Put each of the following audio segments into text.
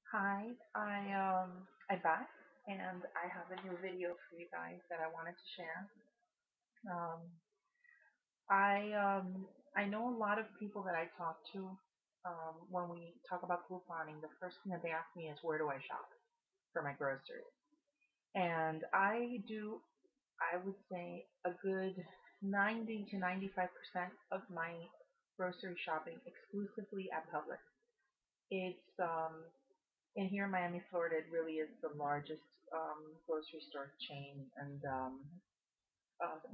Hi, I'm back and I have a new video for you guys that I wanted to share. Um, I know a lot of people that I talk to when we talk about couponing. The first thing that they ask me is where do I shop for my groceries, and I do I would say a good 90 to 95% of my grocery shopping exclusively at Publix. It's in here in Miami, Florida, it really is the largest grocery store chain, and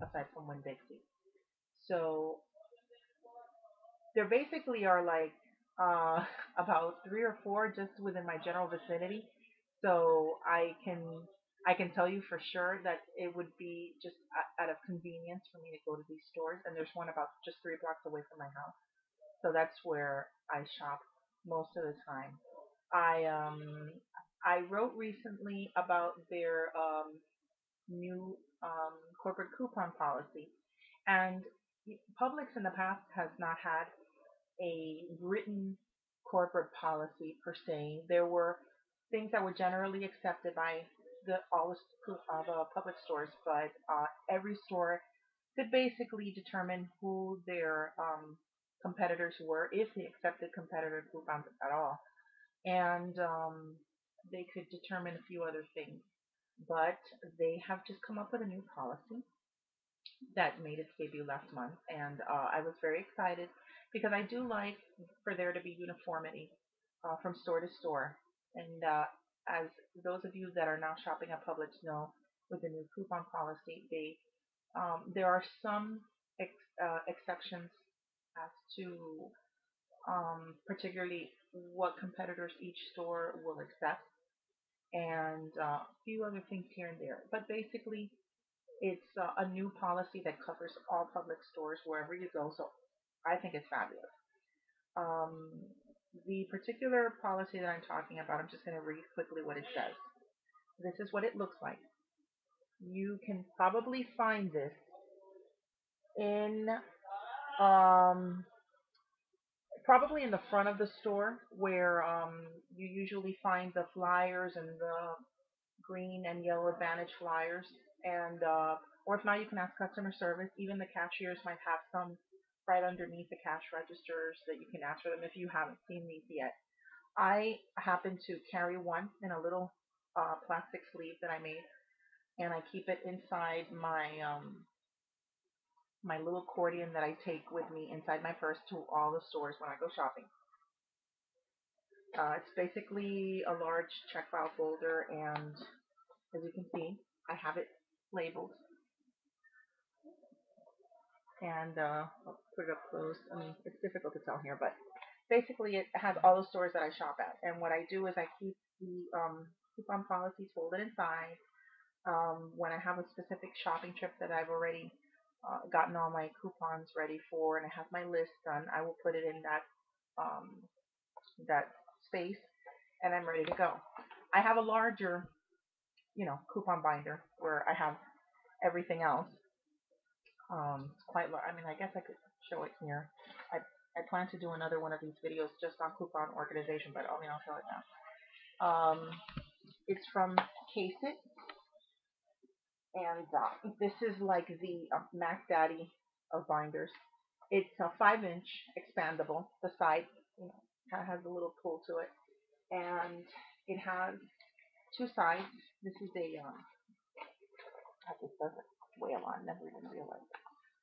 aside from Winn Dixie. So there basically are like uh, about three or four just within my general vicinity. So I can tell you for sure that it would be just out of convenience for me to go to these stores, and there's one about just 3 blocks away from my house. So that's where I shop most of the time. I um I wrote recently about their new corporate coupon policy, and Publix in the past has not had a written corporate policy per se. There were things that were generally accepted by the public stores, but every store could basically determine who their competitors were, if they accepted competitor coupons at all, and they could determine a few other things. But they have just come up with a new policy that made its debut last month, and I was very excited because I do like for there to be uniformity from store to store. And as those of you that are now shopping at Publix know, with the new coupon policy, there are some exceptions as to particularly what competitors each store will accept, and a few other things here and there. But basically, it's a new policy that covers all public stores wherever you go. So I think it's fabulous. Um, the particular policy that I'm talking about, I'm just going to read quickly what it says. This is what it looks like. You can probably find this in um, probably in the front of the store where you usually find the flyers and the green and yellow advantage flyers, and or if not, you can ask customer service. Even the cashiers might have some right underneath the cash registers that you can ask for them if you haven't seen these yet. I happen to carry one in a little plastic sleeve that I made, and I keep it inside my little accordion that I take with me inside my purse to all the stores when I go shopping. It's basically a large check file folder, and as you can see, I have it labeled, and I'll put it up close. I mean, it's difficult to tell here, but basically it has all the stores that I shop at. And what I do is I keep the coupon policies folded inside. When I have a specific shopping trip that I've already gotten all my coupons ready for, and I have my list done, I will put it in that space, and I'm ready to go. I have a larger, coupon binder where I have everything else. It's quite large. I mean, I guess I could show it here. I plan to do another one of these videos just on coupon organization, but I mean, I'll show it now. It's from Case It, and this is like the Mac Daddy of binders. It's a 5-inch expandable. The side, you know, kind of has a little pull to it, and it has two sides. This is this doesn't weigh a lot. Never even realized.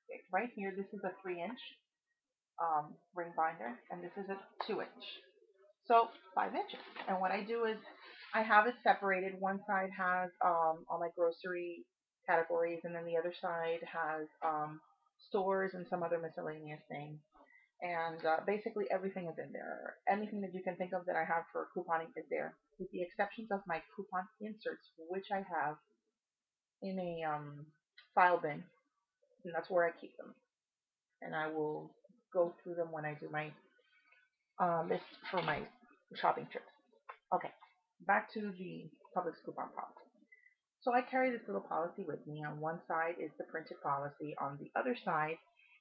Okay, right here, this is a 3-inch ring binder, and this is a 2-inch. So 5 inches. And what I do is I have it separated. One side has all my grocery categories, and then the other side has stores and some other miscellaneous things. And basically everything is in there. Anything that you can think of that I have for couponing is there, with the exceptions of my coupon inserts, which I have in a file bin, and that's where I keep them. And I will go through them when I do my list for my shopping trips. Okay, back to the Publix coupon policy. So I carry this little policy with me. On one side is the printed policy. On the other side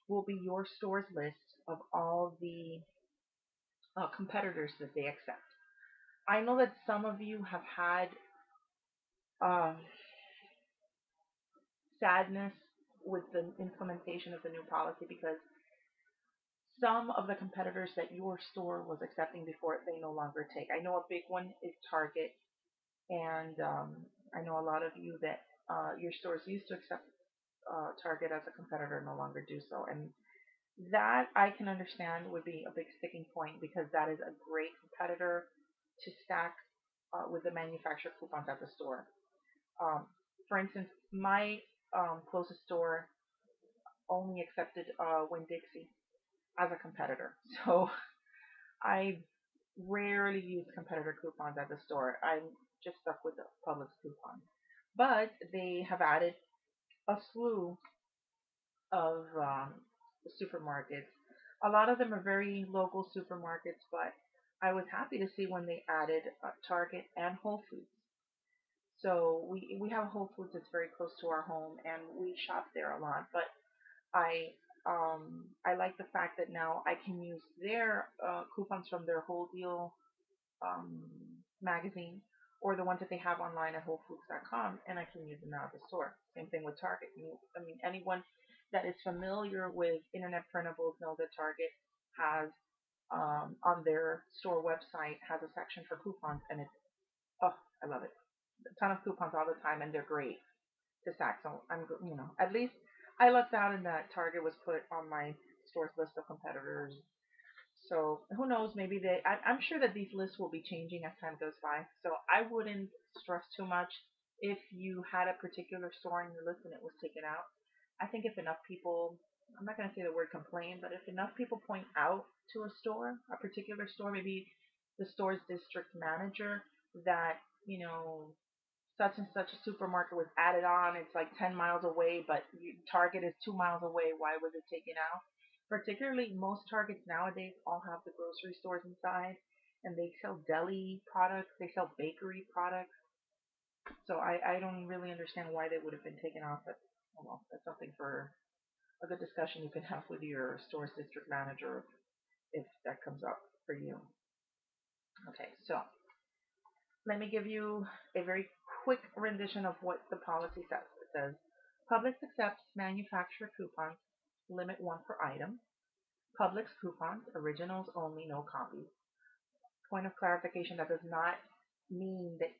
will be your store's list of all the competitors that they accept. I know that some of you have had um, sadness with the implementation of the new policy because some of the competitors that your store was accepting before they no longer take. I know a big one is Target, and I know a lot of you that your stores used to accept Target as a competitor no longer do so, and that I can understand would be a big sticking point because that is a great competitor to stack with the manufacturer coupons at the store. Um, for instance, my closest store only accepted Winn Dixie as a competitor, so I rarely use competitor coupons at the store. I'm just stuck with the Publix coupon. But they have added a slew of supermarkets. A lot of them are very local supermarkets, but I was happy to see when they added Target and Whole Foods. So we have a Whole Foods that's very close to our home, and we shop there a lot. But I like the fact that now I can use their coupons from their Whole Deal um, magazine or the ones that they have online at WholeFoods.com, and I can use them now at the store. Same thing with Target. I mean, anyone that is familiar with internet printables knows that Target has on their store website has a section for coupons, and it's oh, I love it. A ton of coupons all the time, and they're great to stack. So at least I lucked out in that Target was put on my store's list of competitors. So who knows? Maybe I'm sure that these lists will be changing as time goes by. So I wouldn't stress too much if you had a particular store on your list and it was taken out. I think if enough people, I'm not going to say the word complain, but if enough people point out to a store, a particular store, maybe the store's district manager, that, such and such a supermarket was added on. It's like 10 miles away, but Target is 2 miles away. Why was it taken out? Particularly, most Targets nowadays all have the grocery stores inside, and they sell deli products, they sell bakery products. So I don't really understand why they would have been taken off, but oh well, that's something for a good discussion you can have with your store's district manager if that comes up for you. Okay, so let me give you a very quick rendition of what the policy says. It says, Publix accepts manufacturer coupons, limit one per item. Publix coupons, originals only, no copies. Point of clarification, that does not mean that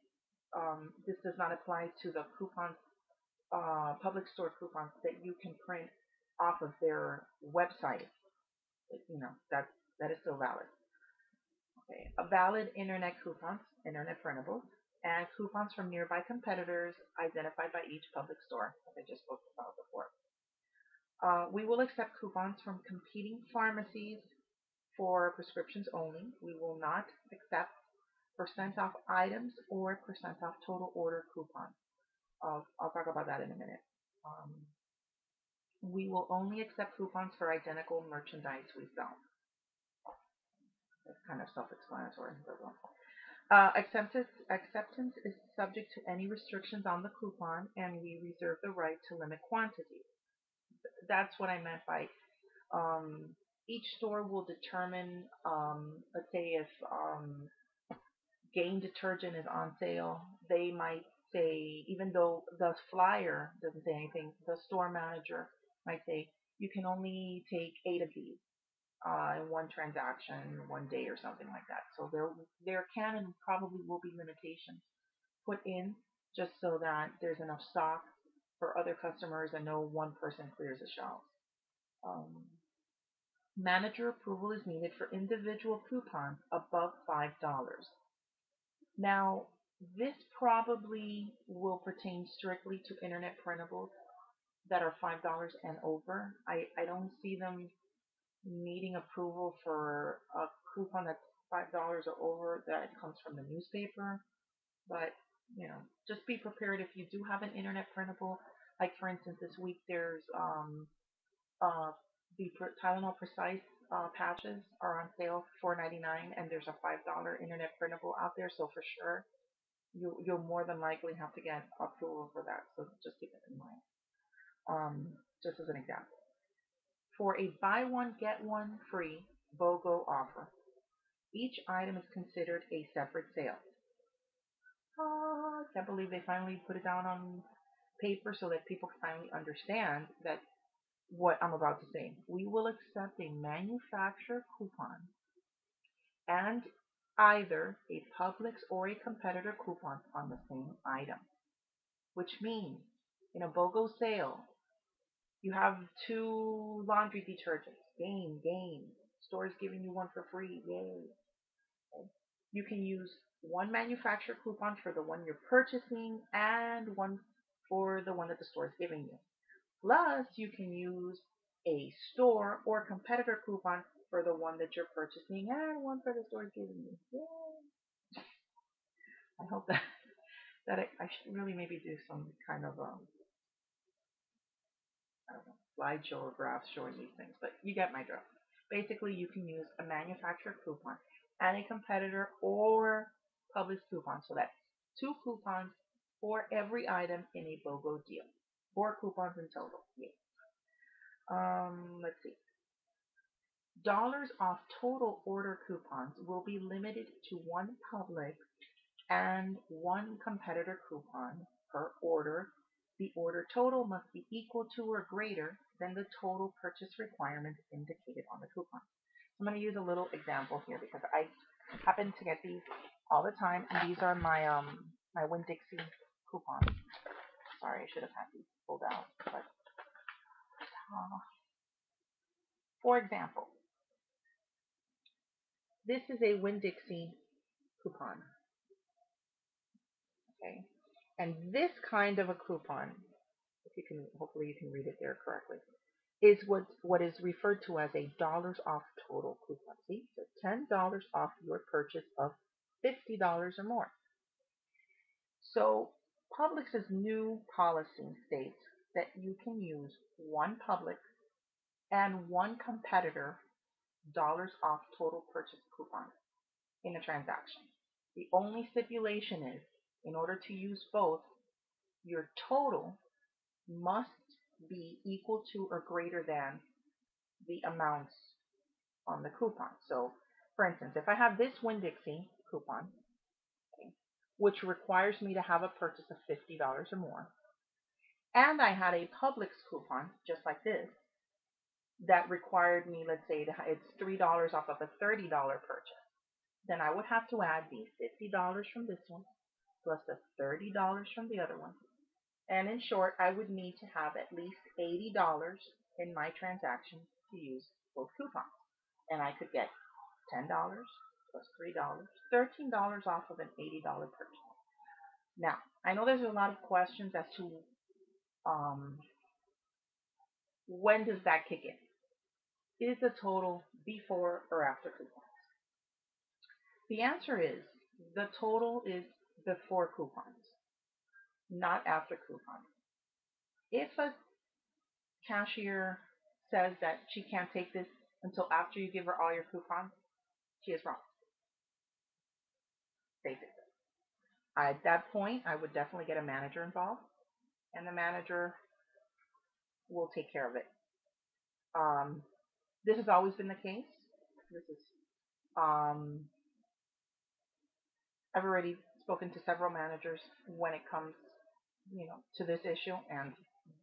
this does not apply to the coupons, public store coupons that you can print off of their website. That is still valid. Okay. A valid internet coupons, internet printables, and coupons from nearby competitors identified by each public store, as I just spoke about before. We will accept coupons from competing pharmacies for prescriptions only. We will not accept percent off items or percent off total order coupons. I'll talk about that in a minute. Um, we will only accept coupons for identical merchandise we sell. That's kind of self-explanatory. Acceptance is subject to any restrictions on the coupon, and we reserve the right to limit quantity. That's what I meant by um, each store will determine, let's say if Gain detergent is on sale, they might say, even though the flyer doesn't say anything, the store manager might say, you can only take 8 of these in one transaction, one day, or something like that. So there can and probably will be limitations put in just so that there's enough stock for other customers and no one person clears the shelves. Um, Manager approval is needed for individual coupons above $5. Now, this probably will pertain strictly to internet printables that are $5 and over. I don't see them needing approval for a coupon that's $5 or over that comes from the newspaper. But, just be prepared if you do have an internet printable. Like, for instance, this week there's uh, the Tylenol Precise patches are on sale for $4.99, and there's a $5 internet printable out there. So for sure, you'll more than likely have to get approval for that. So just keep it in mind. Just as an example, for a buy one get one free BOGO offer, Each item is considered a separate sale. I can't believe they finally put it down on paper so that people can finally understand that what I'm about to say. We will accept a manufacturer coupon and either a Publix or a competitor coupon on the same item, which means in a BOGO sale, you have two laundry detergents. Game. Store's giving you one for free. Yay. Okay. You can use one manufacturer coupon for the one you're purchasing and one for the one that the store is giving you. Plus, you can use a store or competitor coupon for the one that you're purchasing and one for the store is giving you. Yay. I hope that I should really maybe do some kind of I don't know, slideshow or graphs showing these things, but you get my drift. Basically, you can use a manufacturer coupon and a competitor or Publix coupon. So that's two coupons for every item in a BOGO deal. Four coupons in total. Yeah. Let's see. Dollars off total order coupons will be limited to one Publix and one competitor coupon per order. The order total must be equal to or greater than the total purchase requirement indicated on the coupon. I'm going to use a little example here because I happen to get these all the time, and these are my Winn-Dixie coupons. Sorry, I should have had these pulled out. But for example, this is a Winn-Dixie coupon. Okay, and this kind of a coupon, if you can, hopefully you can read it there correctly, is what is referred to as a dollars off total coupon. See, so $10 off your purchase of $50 or more. So Publix's new policy states that you can use one Publix and one competitor dollars off total purchase coupon in a transaction. The only stipulation is, in order to use both, your total must be equal to or greater than the amounts on the coupon. So, for instance, if I have this Winn-Dixie coupon, okay, which requires me to have a purchase of $50 or more, and I had a Publix coupon just like this that required me, let's say, it's $3 off of a $30 purchase, then I would have to add the $50 from this one plus the $30 from the other one. And in short, I would need to have at least $80 in my transaction to use both coupons. And I could get $10 plus $3, $13 off of an $80 purchase. Now, I know there's a lot of questions as to um, when does that kick in? Is the total before or after coupons? The answer is the total is before coupons, not after coupons. If a cashier says that she can't take this until after you give her all your coupons, she is wrong, basically. At that point, I would definitely get a manager involved, and the manager will take care of it. Um, this has always been the case. This is um, I've already spoken to several managers when it comes, to this issue, and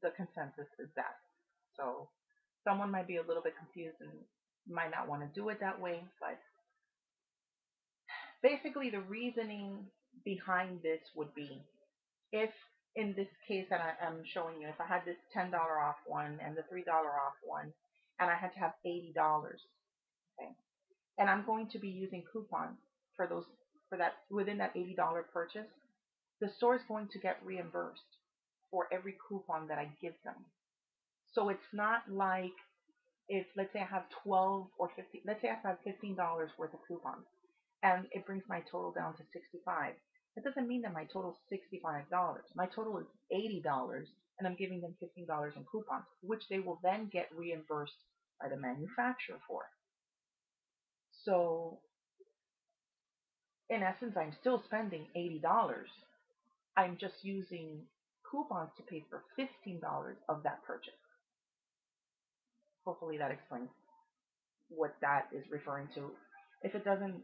the consensus is that. So someone might be a little bit confused and might not want to do it that way, but basically the reasoning behind this would be if in this case that I'm showing you, if I had this $10 off one and the $3 off one, and I had to have $80, okay, and I'm going to be using coupons for that within that $80 purchase, the store is going to get reimbursed for every coupon that I give them. So it's not like if, let's say I have 12 or 15, let's say I have $15 worth of coupons and it brings my total down to 65. That doesn't mean that my total is $65. My total is $80 and I'm giving them $15 in coupons, which they will then get reimbursed by the manufacturer for. So in essence, I'm still spending $80. I'm just using coupons to pay for $15 of that purchase. Hopefully that explains what that is referring to. If it doesn't,